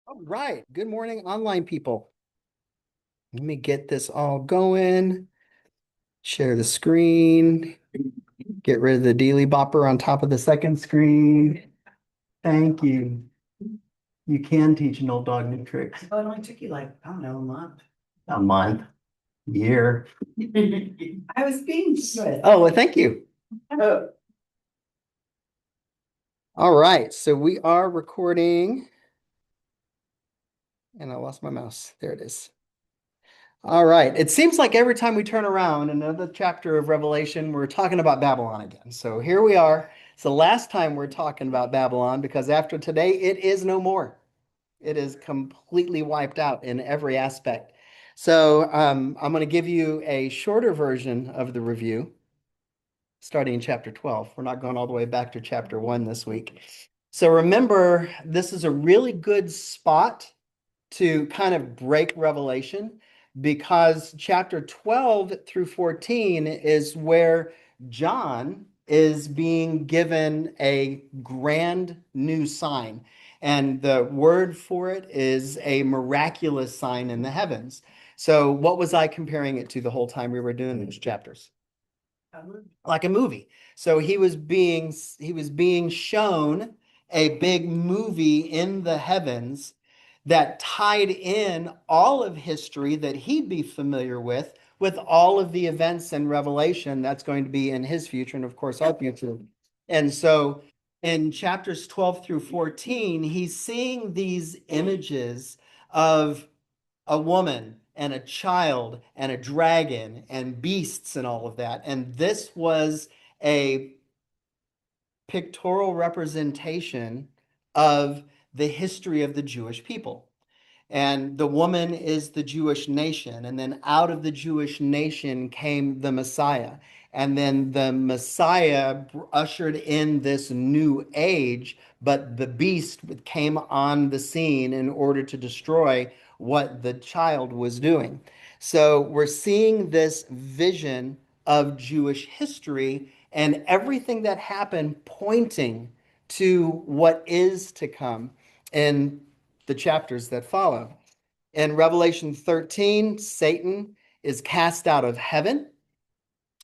All right. Good morning, online people. Let me get this all going. Share the screen. Get rid of the dealy bopper on top of the second screen. Thank you. You can teach an old dog new tricks. Oh, it only took you like, I don't know, a month. A month, year. I was being good. Oh, well, thank you. All right. So we are recording, and I lost my mouse. There it is. All right. It seems like every time we turn around in another chapter of Revelation, we're talking about Babylon again. So here we are. It's the last time we're talking about Babylon because after today, it is no more. It is completely wiped out in every aspect. So I'm going to give you a shorter version of the review starting in chapter 12. We're not going all the way back to chapter 1 this week. So remember, this is a really good spot to kind of break Revelation because chapter 12 through 14 is where John is being given a grand new sign. And the word for it is a miraculous sign in the heavens. So, what was I comparing it to the whole time we were doing these chapters? Like a movie. So he was being shown a big movie in the heavens that tied in all of history that he'd be familiar with all of the events and revelation that's going to be in his future and of course our future. And so in chapters 12 through 14, he's seeing these images of a woman and a child and a dragon and beasts and all of that. And this was a pictorial representation of the history of the Jewish people. And the woman is the Jewish nation. And then out of the Jewish nation came the Messiah. And then the Messiah ushered in this new age, but the beast came on the scene in order to destroy what the child was doing. So we're seeing this vision of Jewish history and everything that happened pointing to what is to come in the chapters that follow. In Revelation 13, Satan is cast out of heaven.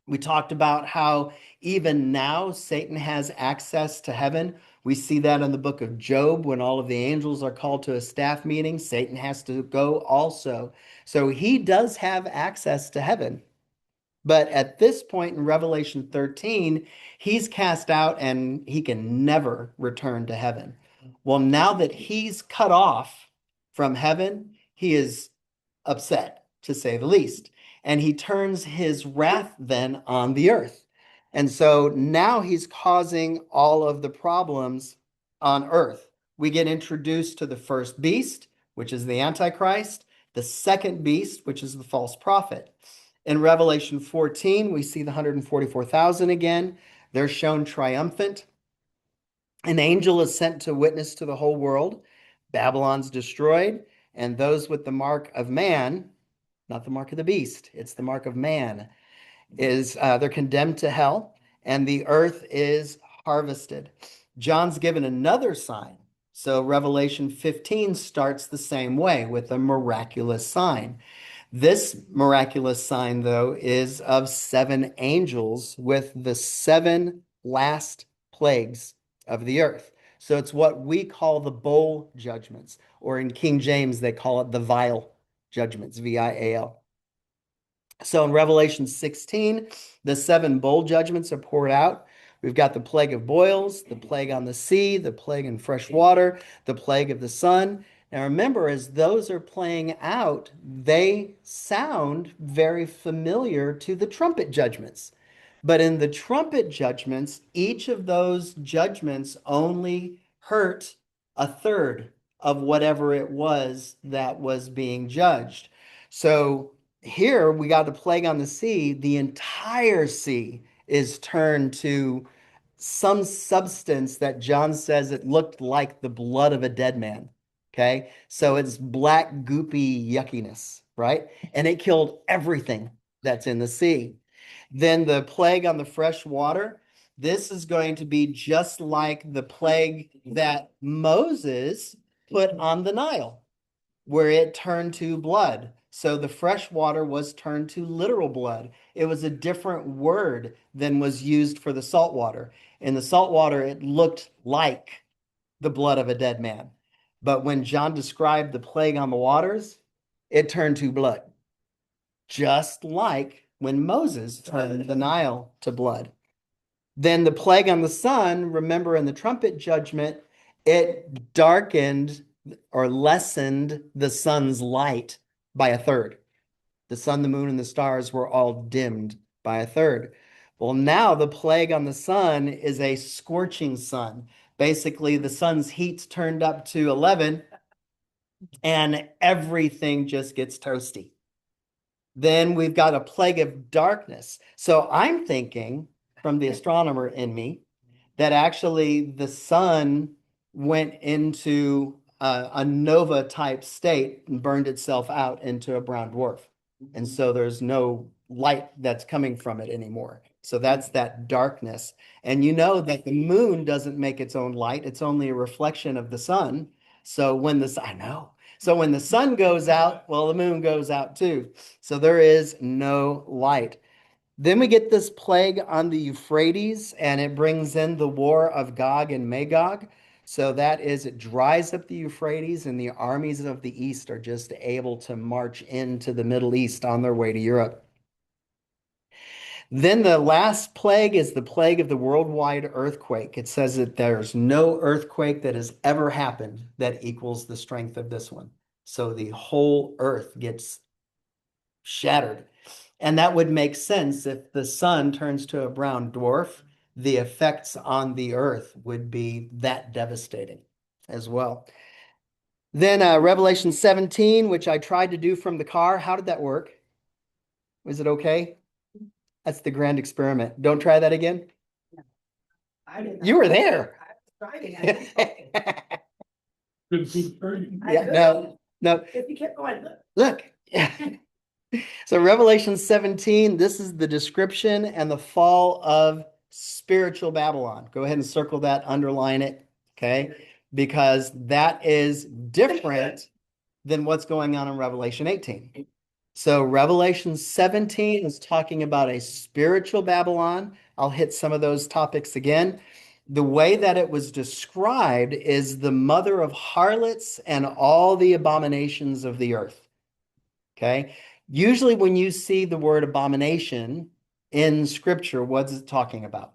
We talked about how even now Satan has access to heaven. We see that in the book of Job when all of the angels are called to a staff meeting. Satan has to go also. So he does have access to heaven. But at this point in Revelation 13, he's cast out and he can never return to heaven. Well, now that he's cut off from heaven, he is upset, to say the least. And he turns his wrath then on the earth. And so now he's causing all of the problems on earth. We get introduced to the first beast, which is the Antichrist, the second beast, which is the false prophet. In Revelation 14, we see the 144,000 again. They're shown triumphant. An angel is sent to witness to the whole world. Babylon's destroyed, and those with the mark of man, not the mark of the beast, it's the mark of man, is they're condemned to hell, and the earth is harvested. John's given another sign. So Revelation 15 starts the same way with a miraculous sign. This miraculous sign, though, is of seven angels with the seven last plagues of the earth. So it's what we call the bowl judgments, or in King James, they call it the vial judgments, VIAL. So in Revelation 16, the seven bowl judgments are poured out. We've got the plague of boils, the plague on the sea, the plague in fresh water, the plague of the sun. Now remember, as those are playing out, they sound very familiar to the trumpet judgments. But in the trumpet judgments, each of those judgments only hurt a third of whatever it was that was being judged. So here we got the plague on the sea. The entire sea is turned to some substance that John says it looked like the blood of a dead man. Okay. So it's black, goopy yuckiness, right? And it killed everything that's in the sea. Then the plague on the fresh water. This is going to be just like the plague that Moses put on the Nile, where it turned to blood. So the fresh water was turned to literal blood. It was a different word than was used for the salt water. In the salt water, it looked like the blood of a dead man. But when John described the plague on the waters, it turned to blood, just like when Moses turned the Nile to blood. Then the plague on the sun, remember in the trumpet judgment, it darkened or lessened the sun's light by a third. The sun, the moon, and the stars were all dimmed by a third. Well, now the plague on the sun is a scorching sun. Basically, the sun's heat's turned up to 11 and everything just gets toasty. Then we've got a plague of darkness. So I'm thinking, from the astronomer in me, that actually the sun went into a nova type state and burned itself out into a brown dwarf. And so there's no light that's coming from it anymore. So that's that darkness. And you know that the moon doesn't make its own light, it's only a reflection of the sun. So when the I know. So when the sun goes out, well, the moon goes out too. So there is no light. Then we get this plague on the Euphrates, and it brings in the war of Gog and Magog. So that is, it dries up the Euphrates, and the armies of the East are just able to march into the Middle East on their way to Europe. Then the last plague is the plague of the worldwide earthquake. It says that there's no earthquake that has ever happened that equals the strength of this one. So the whole earth gets shattered. And that would make sense if the sun turns to a brown dwarf, the effects on the earth would be that devastating as well. Then Revelation 17, which I tried to do from the car. How did that work? Was it okay? That's the grand experiment. Don't try that again. You were there. Yeah, no, no. If you kept going, look. So Revelation 17, this is the description and the fall of spiritual Babylon. Go ahead and circle that, underline it, okay? Because that is different than what's going on in Revelation 18. So Revelation 17 is talking about a spiritual Babylon. I'll hit some of those topics again. The way that it was described is the mother of harlots and all the abominations of the earth. Okay. Usually when you see the word abomination in scripture, what's it talking about?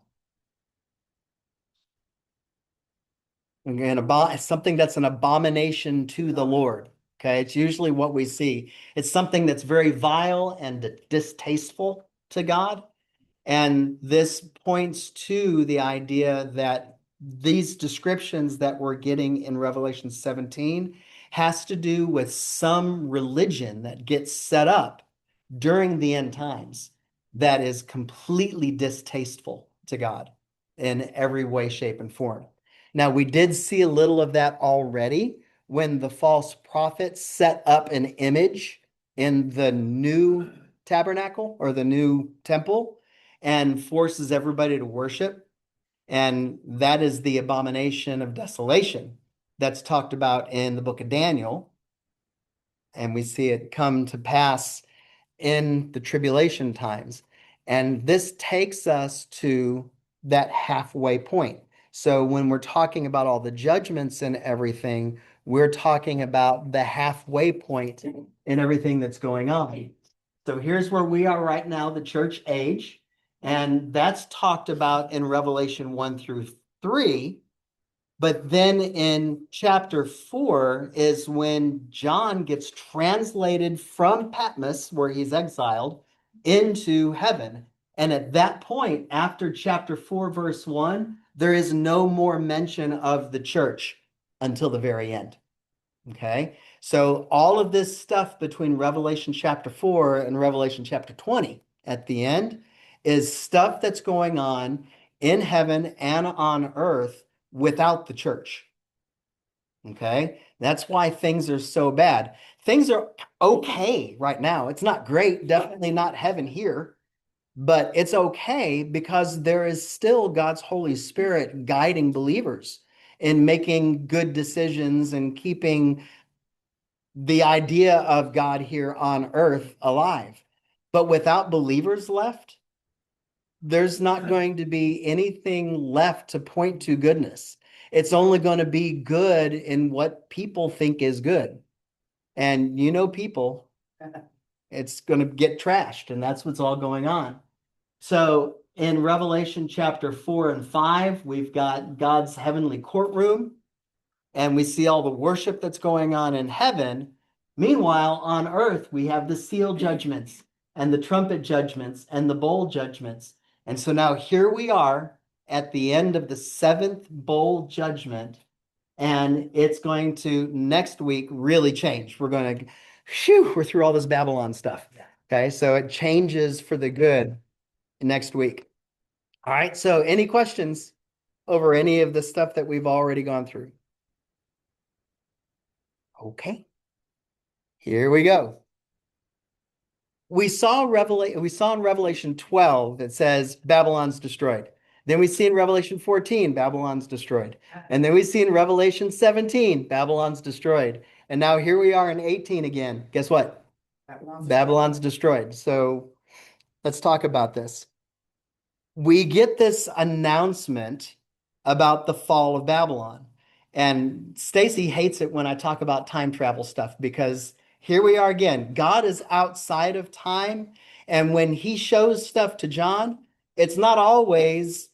Again, something that's an abomination to the Lord. Okay. It's usually what we see. It's something that's very vile and distasteful to God. And this points to the idea that these descriptions that we're getting in Revelation 17 has to do with some religion that gets set up during the end times that is completely distasteful to God in every way, shape, and form. Now, we did see a little of that already when the false prophet set up an image in the new tabernacle or the new temple and forces everybody to worship. And that is the abomination of desolation that's talked about in the book of Daniel. And we see it come to pass in the tribulation times. And this takes us to that halfway point. So when we're talking about all the judgments and everything, we're talking about the halfway point in everything that's going on. So here's where we are right now, the church age. And that's talked about in Revelation 1 through 3. But then in chapter 4 is when John gets translated from Patmos, where he's exiled, into heaven. And at that point, after chapter 4, verse 1, there is no more mention of the church until the very end. Okay? So all of this stuff between Revelation chapter 4 and Revelation chapter 20 at the end is stuff that's going on in heaven and on earth without the church. Okay? That's why things are so bad. Things are okay right now. It's not great, definitely not heaven here, but it's okay because there is still God's Holy Spirit guiding believers. in making good decisions and keeping the idea of God here on earth alive. But without believers left, there's not going to be anything left to point to goodness. It's only going to be good in what people think is good. And you know, people, it's going to get trashed, and that's what's all going on. So in Revelation chapter 4 and 5, we've got God's heavenly courtroom, and we see all the worship that's going on in heaven. Meanwhile, on earth, we have the seal judgments and the trumpet judgments and the bowl judgments. And so now here we are at the end of the seventh bowl judgment, and it's going to next week really change. We're through all this Babylon stuff. Okay, so it changes for the good next week. All right, so any questions over any of the stuff that we've already gone through? Okay, here we go. We saw in Revelation 12, it says Babylon's destroyed. Then we see in Revelation 14, Babylon's destroyed. And then we see in Revelation 17, Babylon's destroyed. And now here we are in 18 again. Guess what? Babylon's destroyed. So let's talk about this. We get this announcement about the fall of Babylon. And Stacy hates it when I talk about time travel stuff because here we are again. God is outside of time. And when he shows stuff to John, it's not always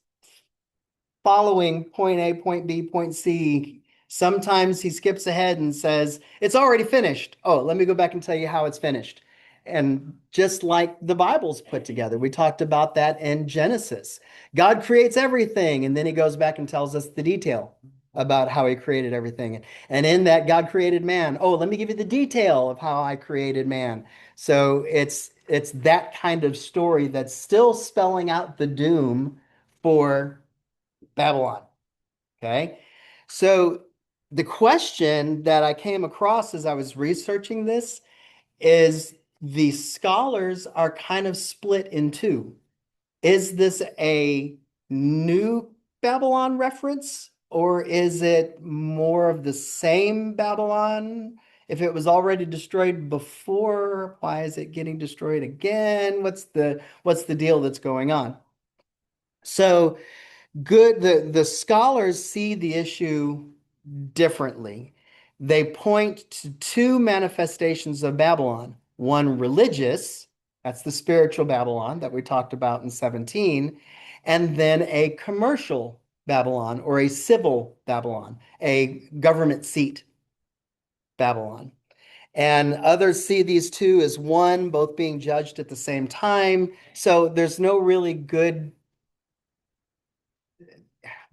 following point A, point B, point C. Sometimes he skips ahead and says, it's already finished. Oh, let me go back and tell you how it's finished. And just like the Bible's put together, we talked about that in Genesis. God creates everything, and then he goes back and tells us the detail about how he created everything. And in that, God created man. Oh, let me give you the detail of how I created man. So it's that kind of story that's still spelling out the doom for Babylon. Okay. So the question that I came across as I was researching this is the scholars are kind of split in two. Is this a new Babylon reference, or is it more of the same Babylon? If it was already destroyed before, why is it getting destroyed again? What's the deal that's going on? So the scholars see the issue differently. They point to two manifestations of Babylon. One religious, that's the spiritual Babylon that we talked about in 17, and then a commercial Babylon or a civil Babylon, a government seat Babylon. And others see these two as one, both being judged at the same time. So there's no really good,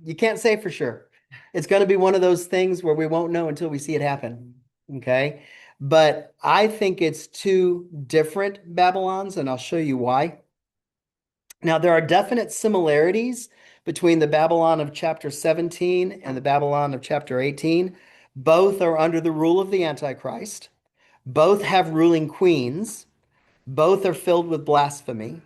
you can't say for sure. It's going to be one of those things where we won't know until we see it happen. Okay. But I think it's two different Babylons, and I'll show you why. Now, there are definite similarities between the Babylon of chapter 17 and the Babylon of chapter 18. Both are under the rule of the Antichrist. Both have ruling queens. Both are filled with blasphemy.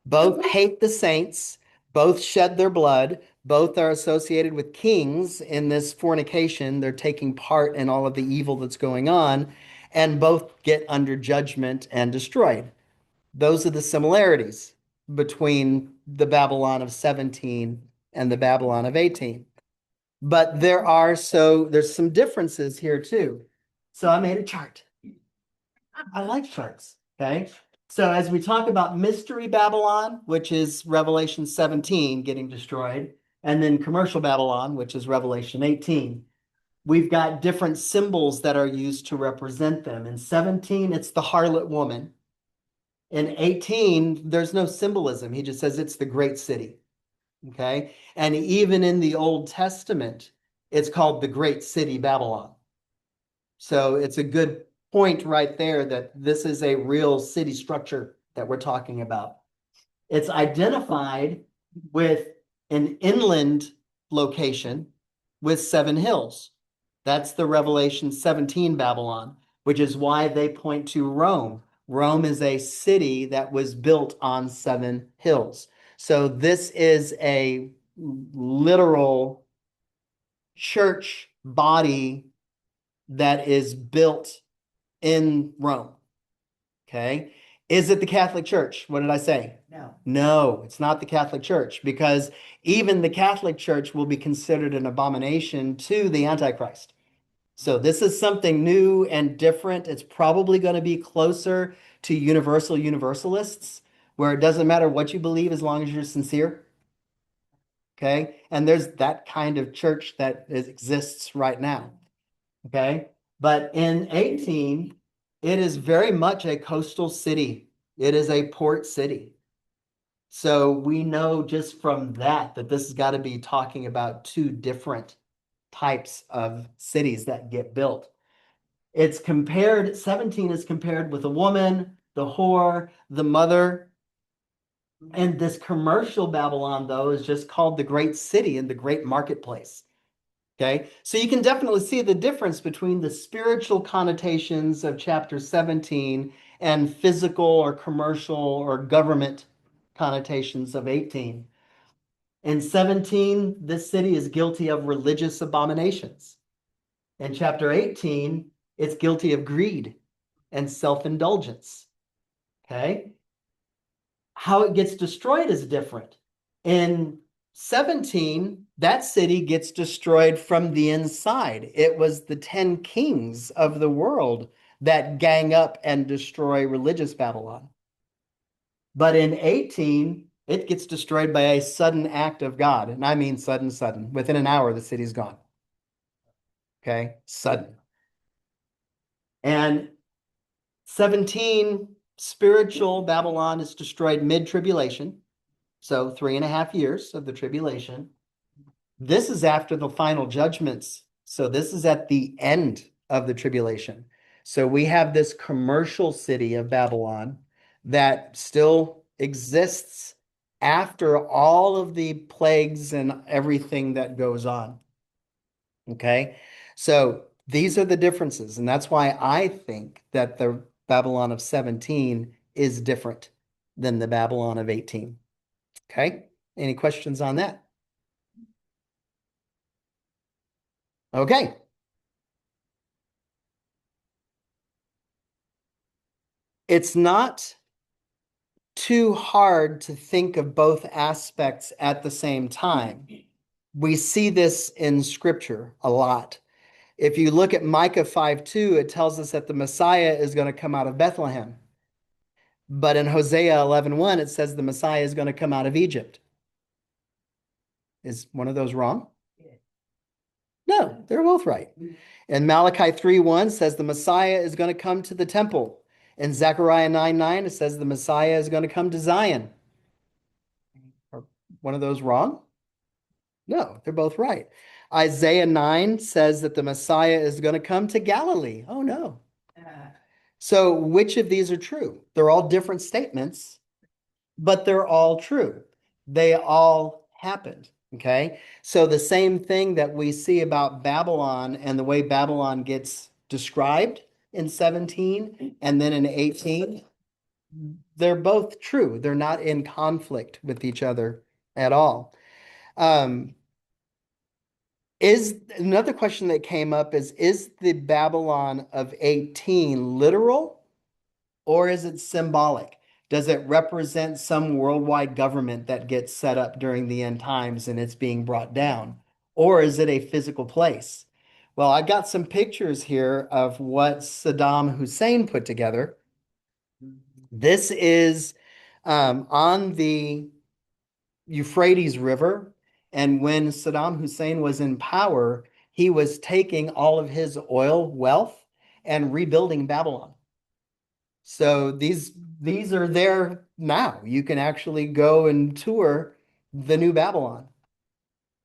Both hate the saints. Both shed their blood. Both are associated with kings in this fornication. They're taking part in all of the evil that's going on, and both get under judgment and destroyed. Those are the similarities between the Babylon of 17 and the Babylon of 18. But there's some differences here too. So I made a chart. I like charts. Okay. So as we talk about Mystery Babylon, which is Revelation 17 getting destroyed, and then Commercial Babylon, which is Revelation 18, we've got different symbols that are used to represent them. In 17, it's the harlot woman. In 18, there's no symbolism. He just says it's the great city. Okay. And even in the Old Testament, it's called the great city Babylon. So it's a good point right there that this is a real city structure that we're talking about. It's identified with an inland location with 7 hills. That's the Revelation 17 Babylon, which is why they point to Rome. Rome is a city that was built on 7 hills. So this is a literal church body that is built in Rome. Okay. Is it the Catholic Church? What did I say? No. No, it's not the Catholic Church because even the Catholic Church will be considered an abomination to the Antichrist. So this is something new and different. It's probably going to be closer to universal universalists, where it doesn't matter what you believe as long as you're sincere. Okay. And there's that kind of church that exists right now. Okay. But in 18, it is very much a coastal city. It is a port city. So we know just from that this has got to be talking about two different types of cities that get built. It's compared, 17 is compared with a woman, the whore, the mother. And this commercial Babylon, though, is just called the great city and the great marketplace. Okay, so you can definitely see the difference between the spiritual connotations of chapter 17 and physical or commercial or government connotations of 18. In 17, this city is guilty of religious abominations. In chapter 18, it's guilty of greed and self-indulgence. Okay, how it gets destroyed is different. In 17, that city gets destroyed from the inside. It was the 10 kings of the world that gang up and destroy religious Babylon. But in 18, it gets destroyed by a sudden act of God. And I mean sudden, sudden. Within an hour, the city's gone. Okay, sudden. And 17, spiritual Babylon is destroyed mid-tribulation. So 3.5 years of the tribulation. This is after the final judgments. So this is at the end of the tribulation. So we have this commercial city of Babylon that still exists after all of the plagues and everything that goes on. Okay. So these are the differences. And that's why I think that the Babylon of 17 is different than the Babylon of 18. Okay. Any questions on that? Okay. It's not too hard to think of both aspects at the same time. We see this in scripture a lot. If you look at Micah 5:2, it tells us that the Messiah is going to come out of Bethlehem. But in Hosea 11:1, it says the Messiah is going to come out of Egypt. Is one of those wrong? No, they're both right. And Malachi 3:1 says the Messiah is going to come to the temple. In Zechariah 9:9, it says the Messiah is going to come to Zion. Are one of those wrong? No, they're both right. Isaiah 9 says that the Messiah is going to come to Galilee. Oh, no. So which of these are true? They're all different statements, but they're all true. They all happened. Okay. So the same thing that we see about Babylon and the way Babylon gets described in 17 and then in 18, they're both true. They're not in conflict with each other at all. Is another question that came up is the Babylon of 18 literal or is it symbolic? Does it represent some worldwide government that gets set up during the end times and it's being brought down? Or is it a physical place? Well, I've got some pictures here of what Saddam Hussein put together. This is on the Euphrates River. And when Saddam Hussein was in power, he was taking all of his oil wealth and rebuilding Babylon. So these are there now. You can actually go and tour the new Babylon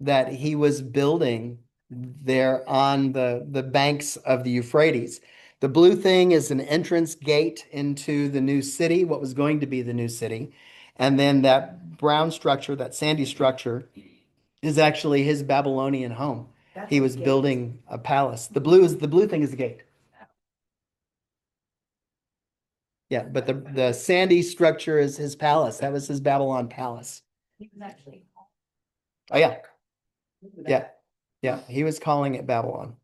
that he was building there on the banks of the Euphrates. The blue thing is an entrance gate into the new city, what was going to be the new city. And then that brown structure, that sandy structure, is actually his Babylonian home. He was building a palace. The blue thing is the gate. Yeah, but the sandy structure is his palace. That was his Babylon palace. Oh yeah. Yeah. Yeah, he was calling it Babylon.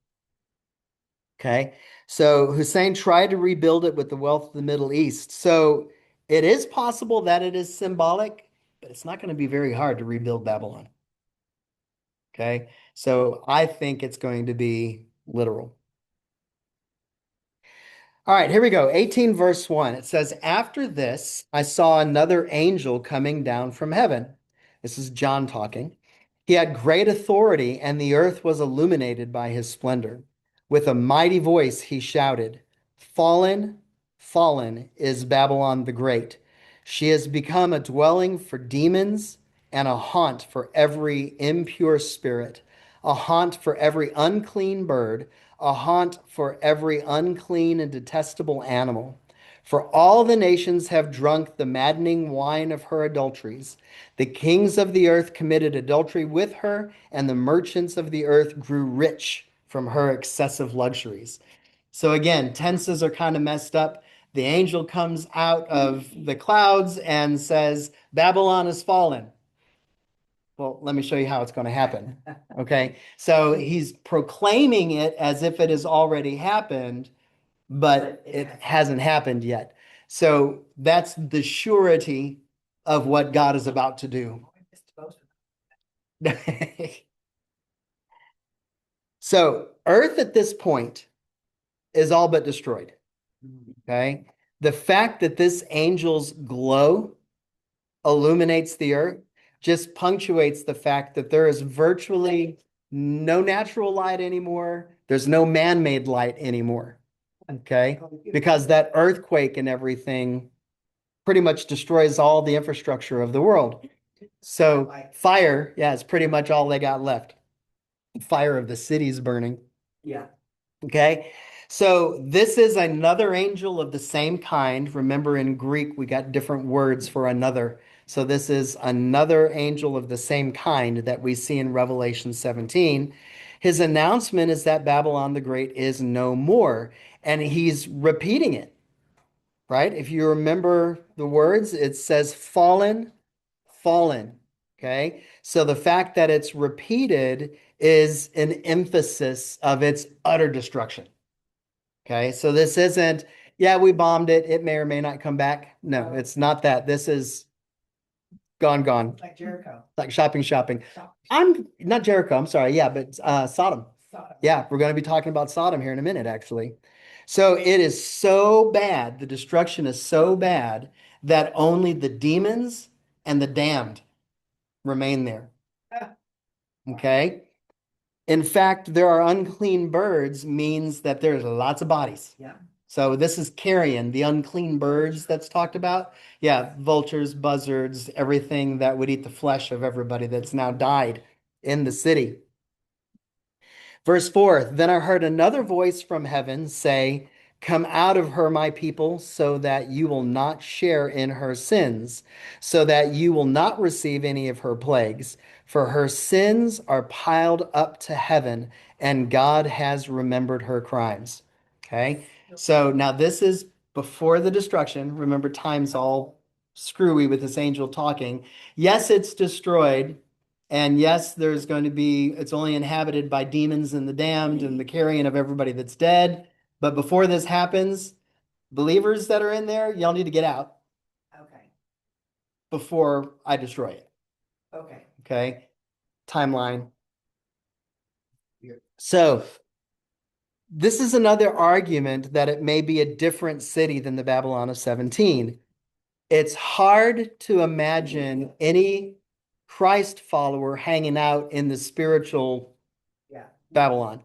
Okay. So Hussein tried to rebuild it with the wealth of the Middle East. So it is possible that it is symbolic, but it's not going to be very hard to rebuild Babylon. Okay. So I think it's going to be literal. All right, here we go. 18 verse 1. It says, After this, I saw another angel coming down from heaven. This is John talking. He had great authority, and the earth was illuminated by his splendor. With a mighty voice, he shouted, Fallen, fallen is Babylon the Great. She has become a dwelling for demons and a haunt for every impure spirit, a haunt for every unclean bird, a haunt for every unclean and detestable animal. For all the nations have drunk the maddening wine of her adulteries. The kings of the earth committed adultery with her, and the merchants of the earth grew rich from her excessive luxuries. So again, tenses are kind of messed up. The angel comes out of the clouds and says, Babylon has fallen. Well, let me show you how it's going to happen. Okay. So he's proclaiming it as if it has already happened, but it hasn't happened yet. So that's the surety of what God is about to do. So Earth at this point is all but destroyed. Okay. The fact that this angel's glow illuminates the earth just punctuates the fact that there is virtually no natural light anymore. There's no man-made light anymore. Okay. Because that earthquake and everything pretty much destroys all the infrastructure of the world. So fire, yeah, is pretty much all they got left. Fire of the cities burning. Yeah. Okay. So this is another angel of the same kind. Remember, in Greek, we got different words for another. So this is another angel of the same kind that we see in Revelation 17. His announcement is that Babylon the Great is no more. And he's repeating it, right? If you remember the words, it says fallen, fallen. Okay. So the fact that it's repeated is an emphasis of its utter destruction. Okay, so this isn't, yeah, we bombed it. It may or may not come back. No, it's not that. This is gone, gone. Like Jericho. Like shopping, shopping. I'm not Jericho, I'm sorry. Yeah, but Sodom. Yeah, we're going to be talking about Sodom here in a minute, actually. So it is so bad, the destruction is so bad that only the demons and the damned remain there. Okay. In fact, there are unclean birds means that there's lots of bodies. Yeah. So this is carrion, the unclean birds that's talked about. Yeah, vultures, buzzards, everything that would eat the flesh of everybody that's now died in the city. Verse 4, then I heard another voice from heaven say, Come out of her, my people, so that you will not share in her sins, so that you will not receive any of her plagues. For her sins are piled up to heaven, and God has remembered her crimes. Okay, so now this is before the destruction. Remember, time's all screwy with this angel talking. Yes, it's destroyed. And yes, there's going to be, it's only inhabited by demons and the damned and the carrion of everybody that's dead. But before this happens, believers that are in there, y'all need to get out. Okay. Before I destroy it. Okay. Okay. Timeline. So this is another argument that it may be a different city than the Babylon of 17. It's hard to imagine any Christ follower hanging out in the spiritual Babylon.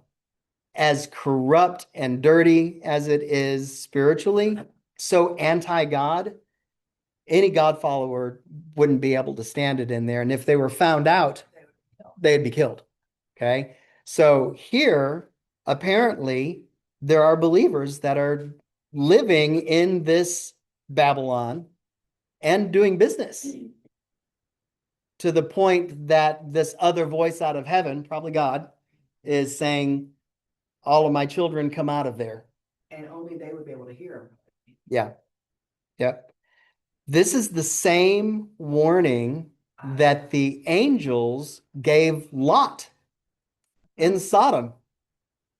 As corrupt and dirty as it is spiritually, so anti-God, any God follower wouldn't be able to stand it in there. And if they were found out, they'd be killed. Okay. So here, apparently, there are believers that are living in this Babylon and doing business to the point that this other voice out of heaven, probably God, is saying, all of my children come out of there. And only they would be able to hear them. Yeah. Yep. This is the same warning that the angels gave Lot. in Sodom.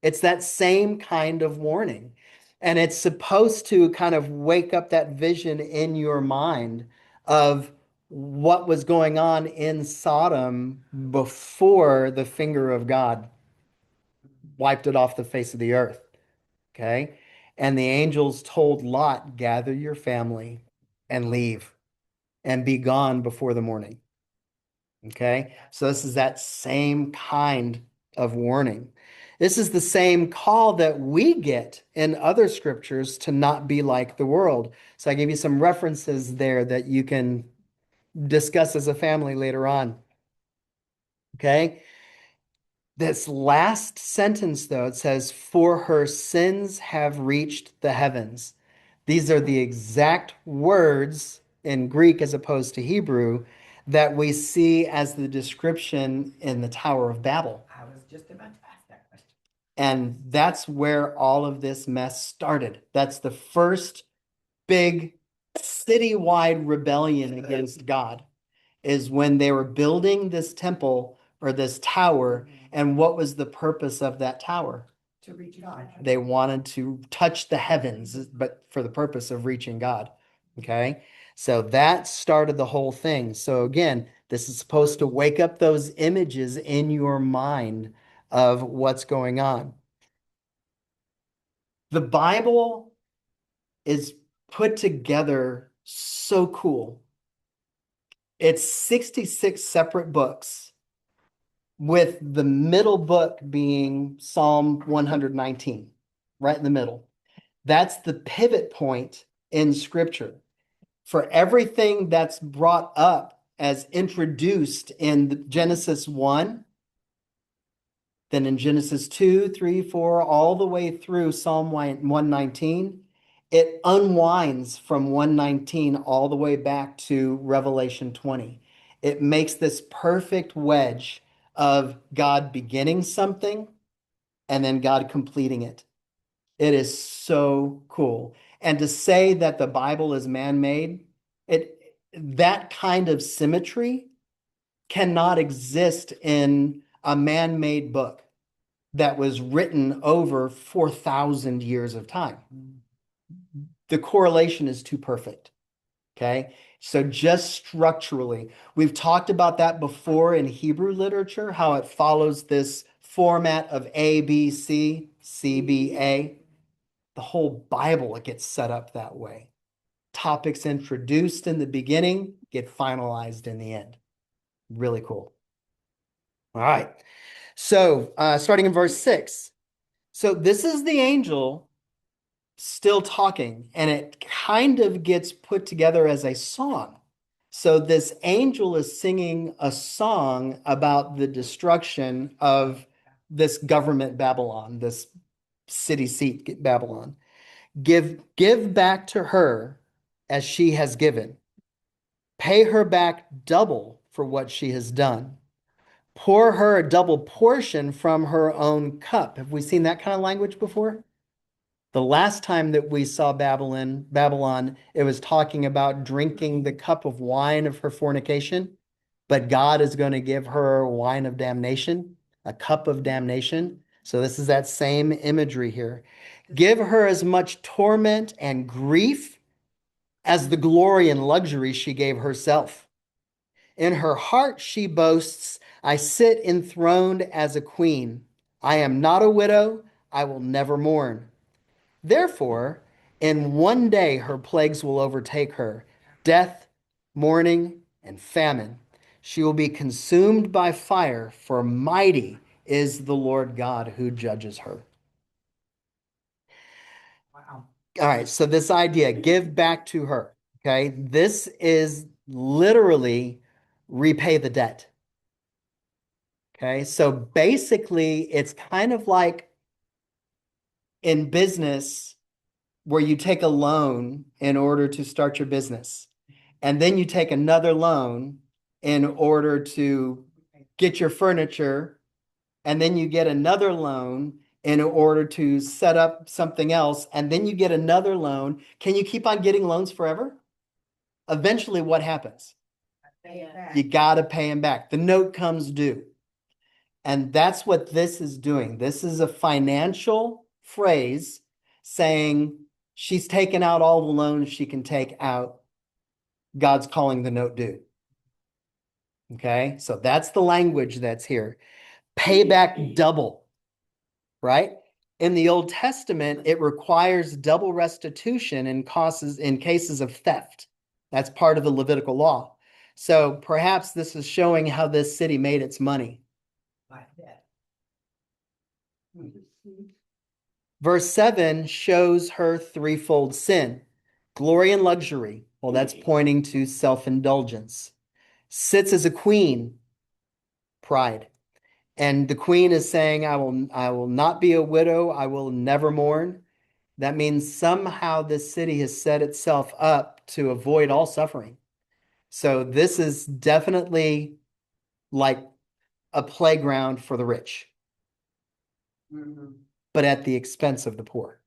It's that same kind of warning. And it's supposed to kind of wake up that vision in your mind of what was going on in Sodom before the finger of God wiped it off the face of the earth. Okay. And the angels told Lot, gather your family and leave and be gone before the morning. Okay. So this is that same kind of warning. This is the same call that we get in other scriptures to not be like the world. So I gave you some references there that you can discuss as a family later on. Okay. This last sentence, though, it says, for her sins have reached the heavens. These are the exact words in Greek as opposed to Hebrew that we see as the description in the Tower of Babel. I was just about to ask that question. And that's where all of this mess started. That's the first big citywide rebellion against God, is when they were building this temple or this tower. And what was the purpose of that tower? To reach God. They wanted to touch the heavens, but for the purpose of reaching God. Okay. So that started the whole thing. So again, this is supposed to wake up those images in your mind of what's going on. The Bible is put together so cool. It's 66 separate books, with the middle book being Psalm 119, right in the middle. That's the pivot point in Scripture. For everything that's brought up as introduced in Genesis 1, then in Genesis 2, 3, 4, all the way through Psalm 119, it unwinds from 119 all the way back to Revelation 20. It makes this perfect wedge of God beginning something and then God completing it. It is so cool. And to say that the Bible is man-made, that kind of symmetry cannot exist in a man-made book that was written over 4,000 years of time. The correlation is too perfect. Okay. So just structurally, we've talked about that before in Hebrew literature, how it follows this format of A, B, C, C, B, A. The whole Bible, it gets set up that way. Topics introduced in the beginning get finalized in the end. Really cool. All right. So starting in verse 6. So this is the angel still talking, and it kind of gets put together as a song. So this angel is singing a song about the destruction of this government Babylon, this city seat Babylon. Give back to her as she has given. Pay her back double for what she has done. Pour her a double portion from her own cup. Have we seen that kind of language before? The last time that we saw Babylon, it was talking about drinking the cup of wine of her fornication, but God is going to give her a wine of damnation, a cup of damnation. So this is that same imagery here. Give her as much torment and grief as the glory and luxury she gave herself. In her heart she boasts, I sit enthroned as a queen. I am not a widow. I will never mourn. Therefore, in one day her plagues will overtake her, death, mourning, and famine. She will be consumed by fire, for mighty is the Lord God who judges her. Wow. All right, so this idea, give back to her, okay? This is literally repay the debt. Okay, so basically, it's kind of like in business where you take a loan in order to start your business, and then you take another loan in order to get your furniture, and then you get another loan in order to set up something else, and then you get another loan. Can you keep on getting loans forever? Eventually, what happens? You got to pay them back. The note comes due. And that's what this is doing. This is a financial phrase saying she's taken out all the loans she can take out. God's calling the note due. Okay, so that's the language that's here. Pay back double, right? In the Old Testament, it requires double restitution in cases of theft. That's part of the Levitical law. So perhaps this is showing how this city made its money. Verse 7 shows her threefold sin. Glory and luxury. Well, that's pointing to self-indulgence. Sits as a queen, pride. And the queen is saying, I will not be a widow, I will never mourn. That means somehow this city has set itself up to avoid all suffering. So this is definitely like a playground for the rich, but at the expense of the poor.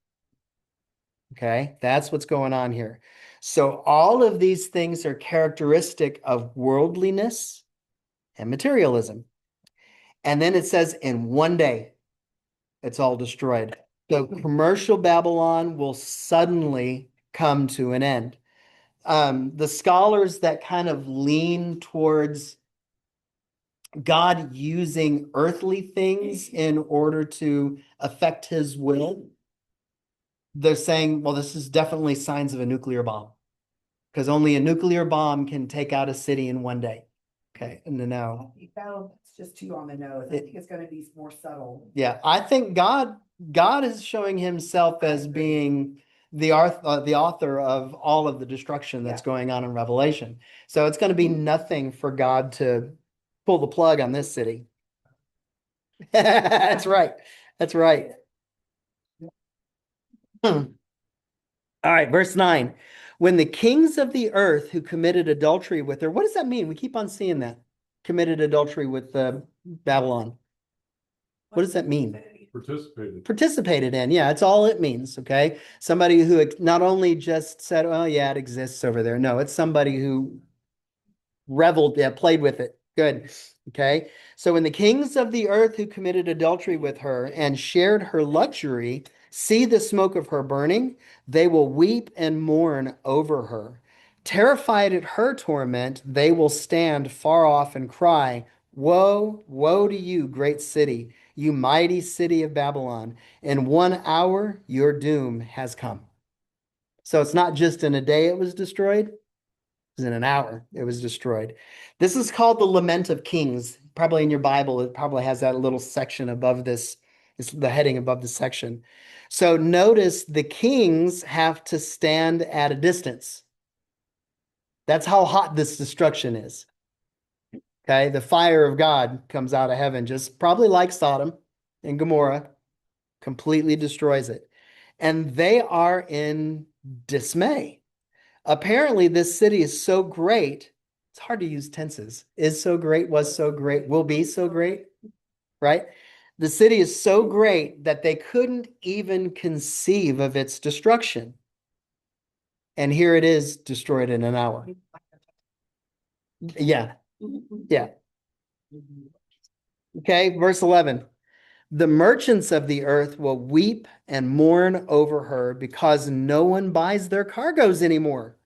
Okay, that's what's going on here. So all of these things are characteristic of worldliness and materialism. And then it says in one day, it's all destroyed. So commercial Babylon will suddenly come to an end. The scholars that kind of lean towards God using earthly things in order to affect his will, they're saying, well, this is definitely signs of a nuclear bomb because only a nuclear bomb can take out a city in one day. Okay, and now It's just too on the nose. I think it's going to be more subtle. yeah, I think God is showing himself as being the author of all of the destruction that's going on in Revelation. So it's going to be nothing for God to pull the plug on this city. That's right. That's right. All right, verse 9. When the kings of the earth who committed adultery with her, what does that mean? We keep on seeing that. Committed adultery with Babylon. What does that mean? Participated in. Yeah, it's all it means. Okay. Somebody who not only just said, oh, yeah, it exists over there. No, it's somebody who reveled, yeah, played with it. Good. Okay. So when the kings of the earth who committed adultery with her and shared her luxury see the smoke of her burning, they will weep and mourn over her. Terrified at her torment, they will stand far off and cry, woe, woe to you, great city, you mighty city of Babylon. In 1 hour, your doom has come. So it's not just in a day it was destroyed, in an hour it was destroyed. This is called the Lament of Kings. Probably in your Bible, it probably has that little section above this. It's the heading above the section. So notice the kings have to stand at a distance. That's how hot this destruction is. Okay, the fire of God comes out of heaven, just probably like Sodom and Gomorrah, completely destroys it. And they are in dismay. Apparently, this city is so great. It's hard to use tenses. Is so great, was so great, will be so great, right? The city is so great that they couldn't even conceive of its destruction. And here it is destroyed in an hour. Yeah. Yeah. Okay, verse 11. The merchants of the earth will weep and mourn over her because no one buys their cargoes anymore.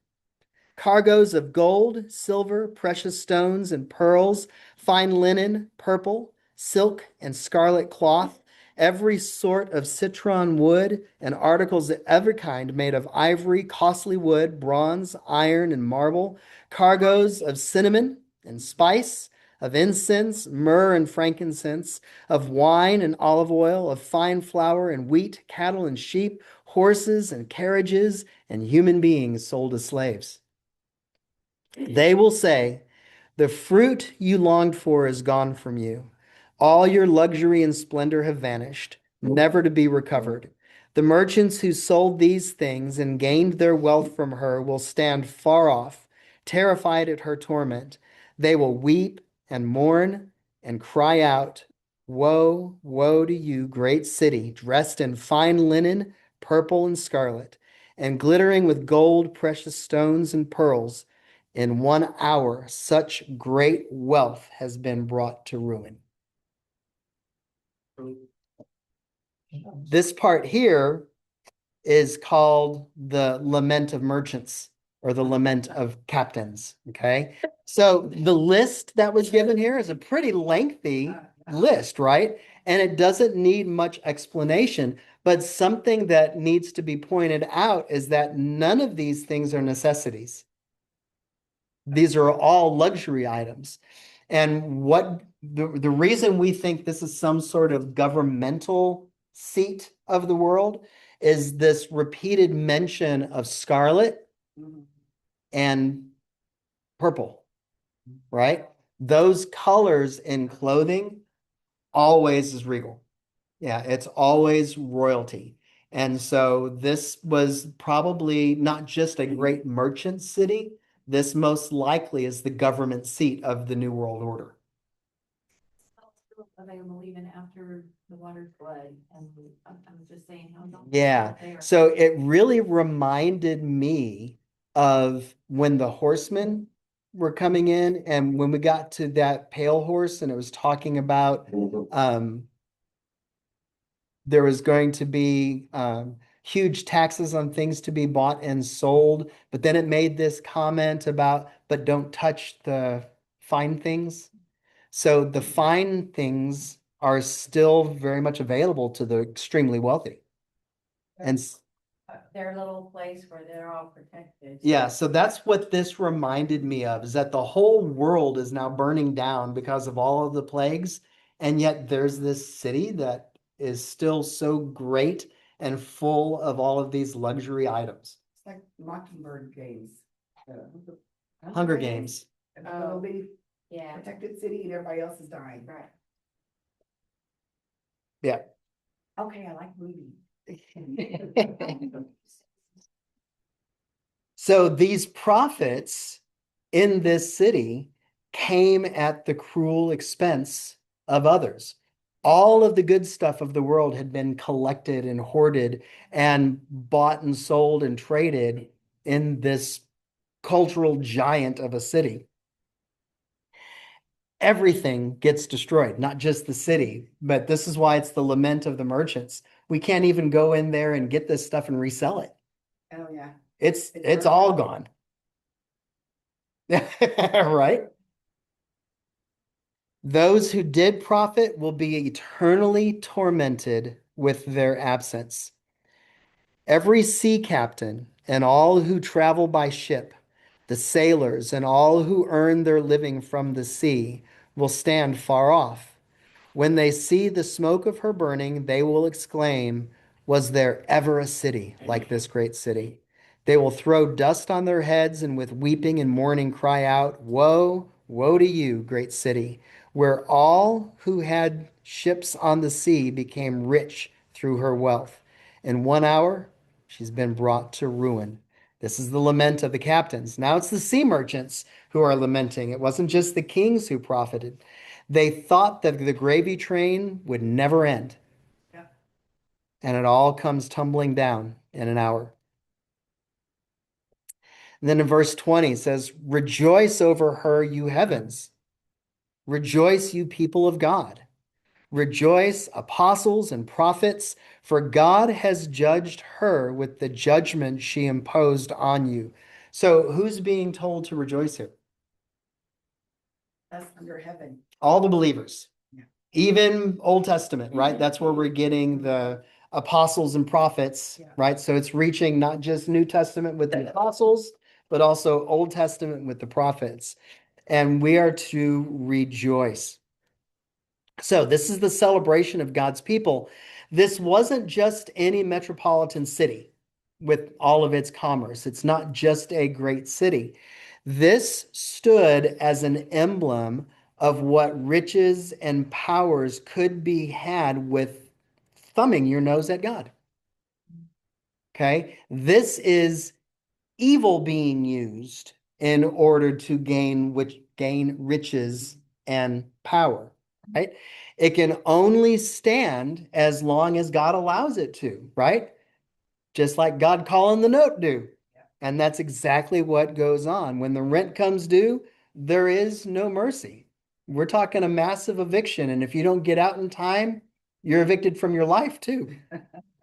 Cargoes of gold, silver, precious stones, and pearls, fine linen, purple, silk, and scarlet cloth, every sort of citron wood, and articles of every kind made of ivory, costly wood, bronze, iron, and marble, cargoes of cinnamon and spice, of incense, myrrh, and frankincense, of wine and olive oil, of fine flour and wheat, cattle and sheep, horses and carriages, and human beings sold as slaves. They will say, the fruit you longed for is gone from you. All your luxury and splendor have vanished, never to be recovered. The merchants who sold these things and gained their wealth from her will stand far off, terrified at her torment. They will weep and mourn and cry out, woe, woe to you, great city, dressed in fine linen, purple and scarlet, and glittering with gold, precious stones, and pearls. In 1 hour, such great wealth has been brought to ruin. This part here is called the Lament of Merchants or the Lament of Captains. Okay. So the list that was given here is a pretty lengthy list, right? And it doesn't need much explanation. But something that needs to be pointed out is that none of these things are necessities. These are all luxury items. And what the reason we think this is some sort of governmental seat of the world is this repeated mention of scarlet and purple, right? Those colors in clothing always is regal. Yeah, it's always royalty. And so this was probably not just a great merchant city. This most likely is the government seat of the New World Order. Available even after the water flood, and I was just saying how. Yeah, so it really reminded me of when the horsemen were coming in, and when we got to that pale horse, and it was talking about there was going to be huge taxes on things to be bought and sold, but then it made this comment about, but don't touch the fine things. So the fine things are still very much available to the extremely wealthy. And Their little place where they're all protected. yeah, so that's what this reminded me of, is that the whole world is now burning down because of all of the plagues. And yet there's this city that is still so great and full of all of these luxury items. It's like Mockingbird games. Hunger Games. And a little bitty Yeah, protected city and everybody else is dying. right. Yeah. Okay, I like movies. So these prophets in this city came at the cruel expense of others. All of the good stuff of the world had been collected and hoarded and bought and sold and traded in this cultural giant of a city. Everything gets destroyed, not just the city, but this is why it's the lament of the merchants. We can't even go in there and get this stuff and resell it. Oh, yeah. It's all gone. Right? Those who did profit will be eternally tormented with their absence. Every sea captain and all who travel by ship, the sailors and all who earn their living from the sea, will stand far off. When they see the smoke of her burning, they will exclaim, was there ever a city like this great city? They will throw dust on their heads and with weeping and mourning cry out, woe, woe to you, great city, where all who had ships on the sea became rich through her wealth. In 1 hour, she's been brought to ruin. This is the lament of the captains. Now it's the sea merchants who are lamenting. It wasn't just the kings who profited. They thought that the gravy train would never end. Yeah. And it all comes tumbling down in an hour. And then in verse 20 it says, rejoice over her, you heavens. Rejoice, you people of God. Rejoice, apostles and prophets, for God has judged her with the judgment she imposed on you. So who's being told to rejoice here? That's under heaven. All the believers. Yeah. Even Old Testament, right? That's where we're getting the apostles and prophets, Yeah. right? So it's reaching not just New Testament with the apostles, but also Old Testament with the prophets. And we are to rejoice. So this is the celebration of God's people. This wasn't just any metropolitan city with all of its commerce. It's not just a great city. This stood as an emblem of what riches and powers could be had with thumbing your nose at God. Okay? This is evil being used in order to gain riches and power, right? It can only stand as long as God allows it to, right? Just like God calling the note due. And that's exactly what goes on. When the rent comes due, there is no mercy. We're talking a massive eviction. And if you don't get out in time, You're evicted from your life too.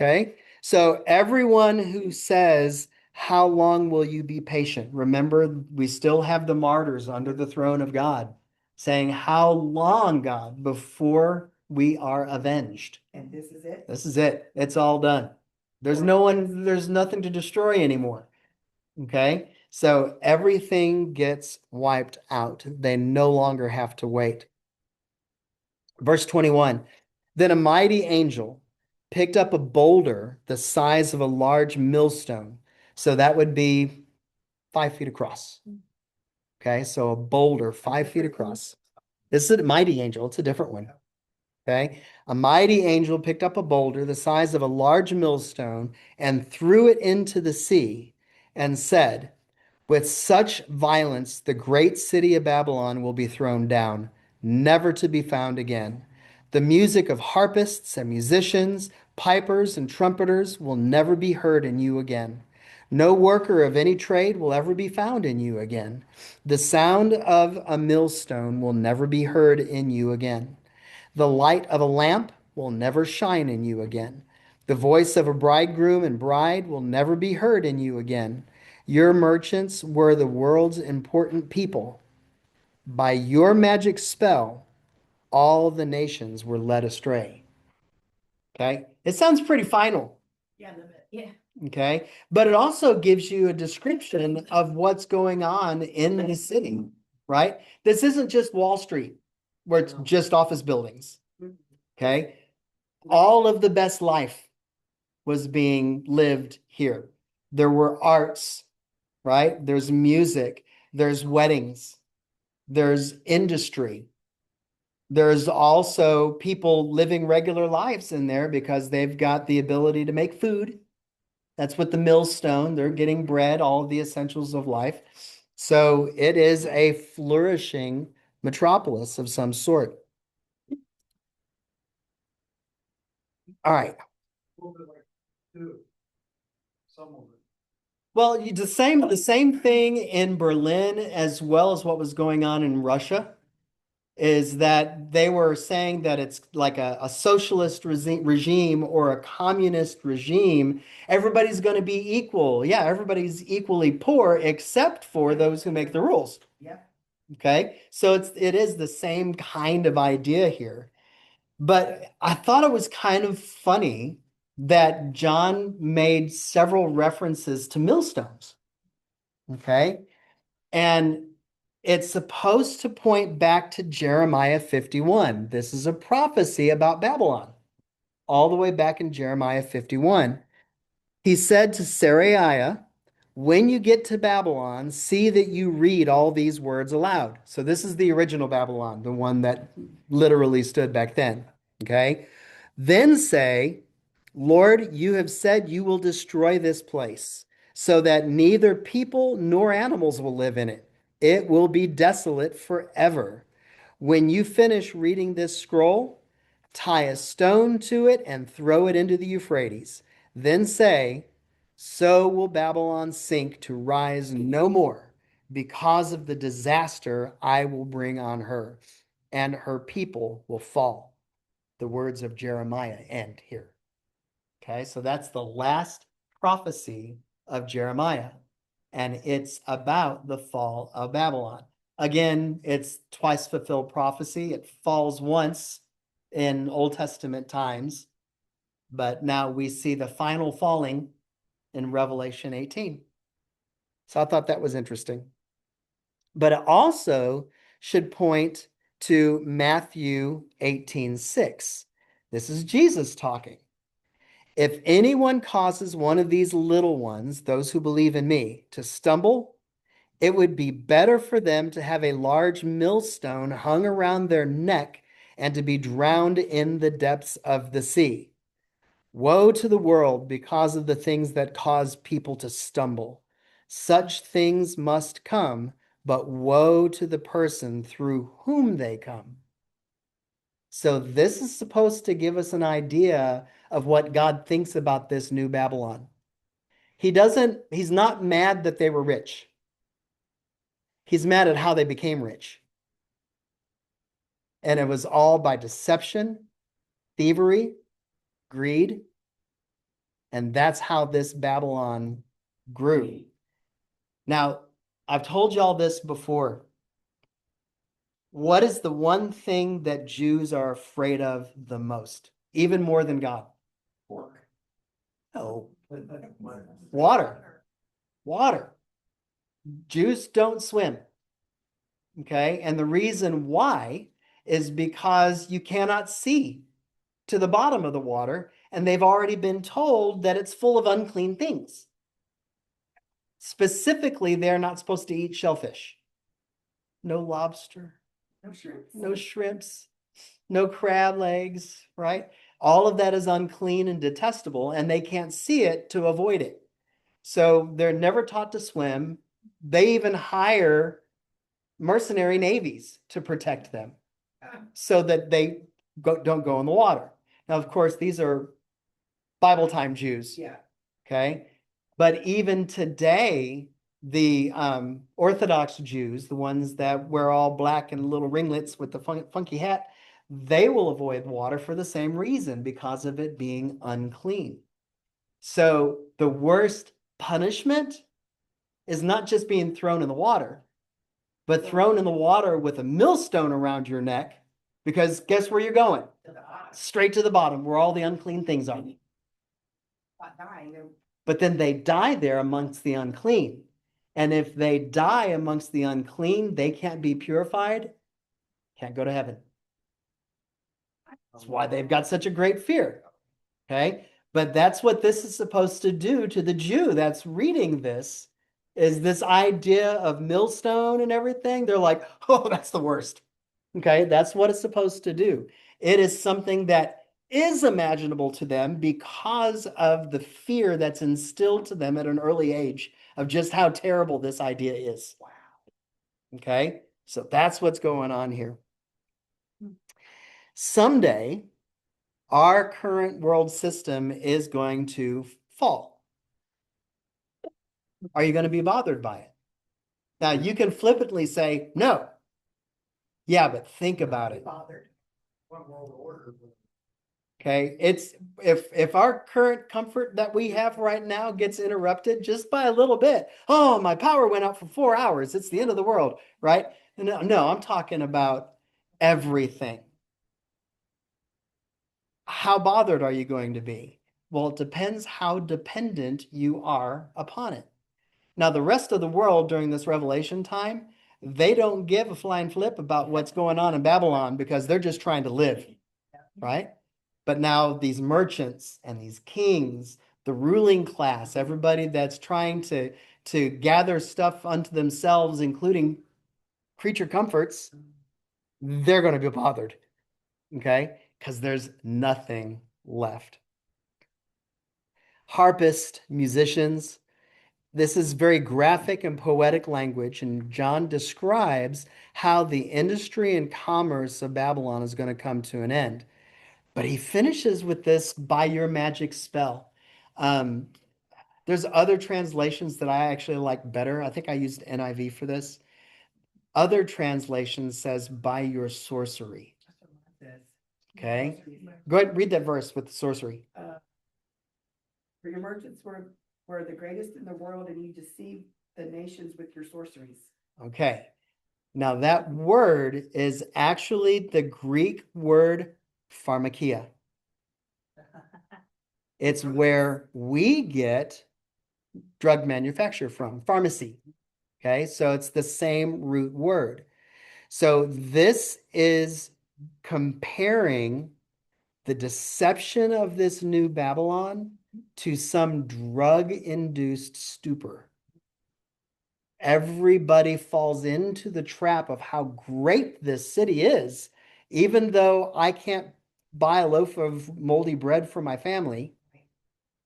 Okay. So everyone who says, how long will you be patient? Remember, we still have the martyrs under the throne of God saying, how long, God, before we are avenged? And this is it? This is it. It's all done. There's nothing to destroy anymore. Okay. So everything gets wiped out. They no longer have to wait. Verse 21, then a mighty angel picked up a boulder the size of a large millstone. So that would be 5 feet across. Okay. So a boulder 5 feet across. This is a mighty angel. It's a different one. Okay. A mighty angel picked up a boulder the size of a large millstone and threw it into the sea and said, with such violence, the great city of Babylon will be thrown down, never to be found again. The music of harpists and musicians, pipers and trumpeters will never be heard in you again. No worker of any trade will ever be found in you again. The sound of a millstone will never be heard in you again. The light of a lamp will never shine in you again. The voice of a bridegroom and bride will never be heard in you again. Your merchants were the world's important people. By your magic spell, all the nations were led astray. Okay. It sounds pretty final. Yeah, a little bit. Yeah. Okay. But it also gives you a description of what's going on in the city, right? This isn't just Wall Street where it's just office buildings. Okay. All of the best life was being lived here. There were arts, right? There's music, there's weddings, there's industry. There's also people living regular lives in there because they've got the ability to make food. That's what the millstone, they're getting bread, all of the essentials of life. So it is a flourishing metropolis of some sort. All right. Well, the same thing in Berlin as well as what was going on in Russia is that they were saying that it's like a socialist regime or a communist regime. Everybody's going to be equal. Yeah, everybody's equally poor except for those who make the rules. Yeah. Okay, so it is the same kind of idea here. But I thought it was kind of funny that John made several references to millstones. Okay. And it's supposed to point back to Jeremiah 51. This is a prophecy about Babylon, all the way back in Jeremiah 51. He said to Seraiah, when you get to Babylon, see that you read all these words aloud. So this is the original Babylon, the one that literally stood back then. Okay. Then say, Lord, you have said you will destroy this place so that neither people nor animals will live in it. It will be desolate forever. When you finish reading this scroll, tie a stone to it and throw it into the Euphrates. Then say, so will Babylon sink to rise no more because of the disaster I will bring on her, and her people will fall. The words of Jeremiah end here. Okay, so that's the last prophecy of Jeremiah, and it's about the fall of Babylon. Again, it's twice fulfilled prophecy. It falls once in Old Testament times, but now we see the final falling in Revelation 18. So I thought that was interesting. But it also should point to Matthew 18:6. This is Jesus talking. If anyone causes one of these little ones, those who believe in me, to stumble, it would be better for them to have a large millstone hung around their neck and to be drowned in the depths of the sea. Woe to the world because of the things that cause people to stumble. Such things must come, but woe to the person through whom they come. So this is supposed to give us an idea of what God thinks about this new Babylon. He's not mad that they were rich. He's mad at how they became rich. And it was all by deception thievery, greed, and that's how this Babylon grew. Now, I've told y'all this before. What is the one thing that Jews are afraid of the most, even more than God? Pork. No, water. Water. Jews don't swim. Okay, and the reason why is because you cannot see to the bottom of the water, and they've already been told that it's full of unclean things. Specifically, they're not supposed to eat shellfish. No lobster, No shrimps. no shrimps, no crab legs, right? All of that is unclean and detestable, and they can't see it to avoid it. So they're never taught to swim. They even hire mercenary navies to protect them so that they don't go in the water. Now, of course, these are Bible time Jews. Yeah. Okay. But even today, the Orthodox Jews, the ones that wear all black and little ringlets with the funky hat, they will avoid water for the same reason, because of it being unclean. So the worst punishment is not just being thrown in the water, but thrown in the water with a millstone around your neck, because guess where you're going? To the bottom. Straight to the bottom, where all the unclean things are. Not dying. But then they die there amongst the unclean. And if they die amongst the unclean, they can't be purified, can't go to heaven. That's why they've got such a great fear. Okay. But that's what this is supposed to do to the Jew that's reading this, is this idea of millstone and everything. They're like, oh, that's the worst. Okay. That's what it's supposed to do. It is something that is imaginable to them because of the fear that's instilled to them at an early age of just how terrible this idea is. Wow. Okay. So that's what's going on here. Someday, our current world system is going to fall. Are you going to be bothered by it? Now, you can flippantly say, no. Yeah, but think about it. Bothered. Okay, it's if our current comfort that we have right now gets interrupted just by a little bit, oh, my power went out for 4 hours. It's the end of the world, right? No, I'm talking about everything. How bothered are you going to be? Well, it depends how dependent you are upon it. Now, the rest of the world during this Revelation time, they don't give a flying flip about what's going on in Babylon, because they're just trying to live, right? But now these merchants and these kings, the ruling class, everybody that's trying to gather stuff unto themselves, including creature comforts, they're going to be bothered, okay? Because there's nothing left. Harpists, musicians, this is very graphic and poetic language, and John describes how the industry and commerce of Babylon is going to come to an end. But he finishes with this, by your magic spell. There's other translations that I actually like better. I think I used NIV for this. Other translation says, by your sorcery. Okay. Go ahead, read that verse with the sorcery. For your merchants were the greatest in the world, and you deceived the nations with your sorceries. Okay. Now that word is actually the Greek word pharmakia. It's where we get drug manufacture from, pharmacy. Okay, so it's the same root word. So this is comparing the deception of this new Babylon to some drug-induced stupor. Everybody falls into the trap of how great this city is, even though I can't buy a loaf of moldy bread for my family.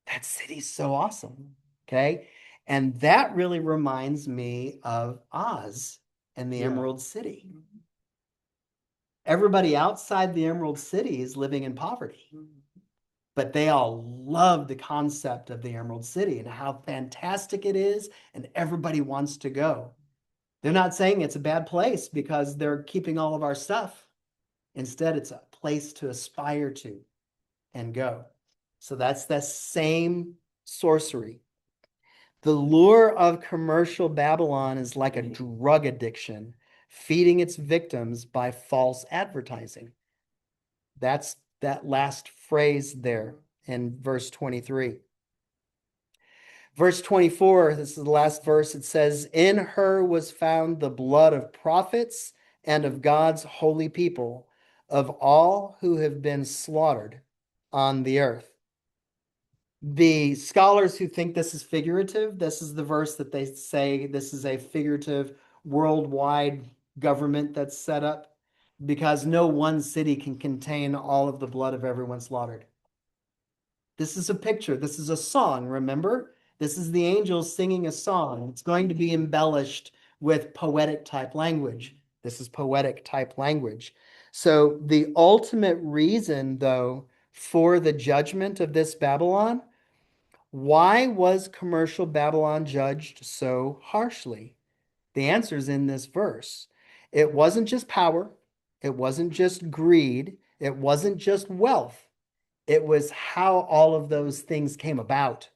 That city's so awesome. Okay. And that really reminds me of Oz and the Emerald City. Everybody outside the Emerald City is living in poverty, but they all love the concept of the Emerald City and how fantastic it is, and everybody wants to go. They're not saying it's a bad place because they're keeping all of our stuff. Instead, it's a place to aspire to. and go. So that's the same sorcery. The lure of commercial Babylon is like a drug addiction, feeding its victims by false advertising. That's that last phrase there in verse 23. Verse 24, this is the last verse. It says, "In her was found the blood of prophets and of God's holy people, of all who have been slaughtered on the earth." The scholars who think this is figurative, this is the verse that they say this is a figurative worldwide government that's set up because no one city can contain all of the blood of everyone slaughtered. This is a picture. This is a song, remember? This is the angels singing a song. It's going to be embellished with poetic type language. This is poetic type language. So the ultimate reason, though, for the judgment of this Babylon, why was commercial Babylon judged so harshly? The answer is in this verse. It wasn't just power. It wasn't just greed. It wasn't just wealth. It was how all of those things came about.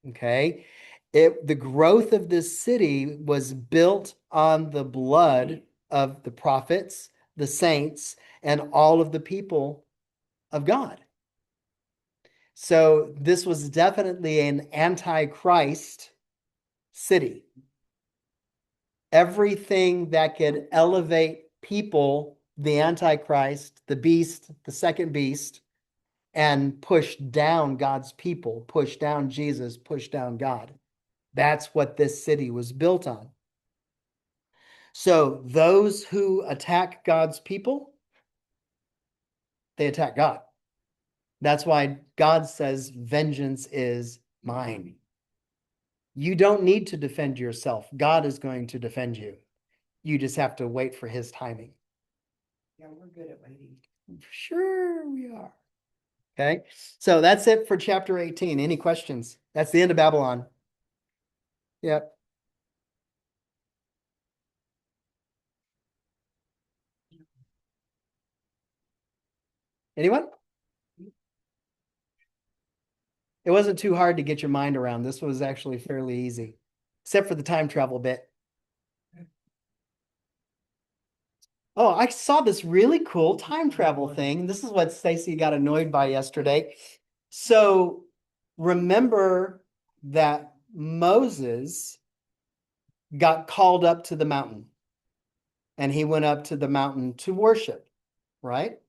Okay. The growth of this city was built on the blood of the prophets, the saints, and all of the people of God. So this was definitely an Antichrist city. Everything that could elevate people, the Antichrist, the beast, the second beast, and push down God's people, push down Jesus, push down God. That's what this city was built on. So those who attack God's people, they attack God. That's why God says, "Vengeance is mine." You don't need to defend yourself. God is going to defend you. You just have to wait for his timing. Yeah, we're good at waiting. Sure, we are. Okay, so that's it for chapter 18. Any questions? That's the end of Babylon. Yep. Anyone? It wasn't too hard to get your mind around. This was actually fairly easy, except for the time travel bit. Oh, I saw this really cool time travel thing. This is what Stacy got annoyed by yesterday. So remember that Moses got called up to the mountain and he went up to the mountain to worship, right?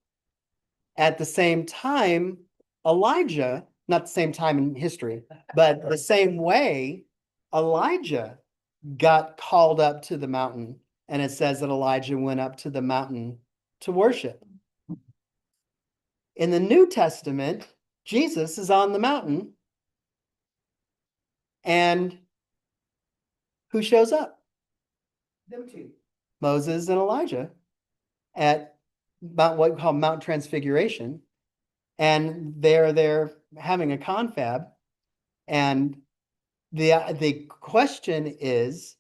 At the same time, Elijah, not the same time in history, but the same way, Elijah got called up to the mountain. And it says that Elijah went up to the mountain to worship. In the New Testament, Jesus is on the mountain. And who shows up? Them two. Moses and Elijah at what we call Mount Transfiguration. And they're there having a confab. And the question is,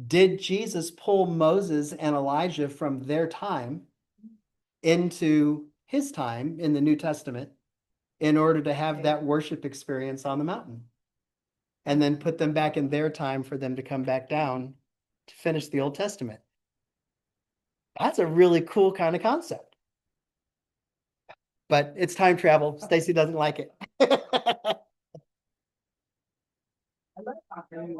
did Jesus pull Moses and Elijah from their time into his time in the New Testament in order to have that worship experience on the mountain? And then put them back in their time for them to come back down to finish the Old Testament. That's a really cool kind of concept. But it's time travel. Stacy doesn't like it. I love talking.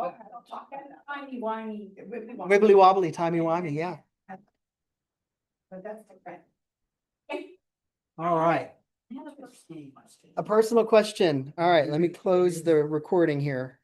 Tiny whiny. Wibbly wobbly, timey wimey, yeah. But that's different. All right. I have a question. A personal question. All right, let me close the recording here.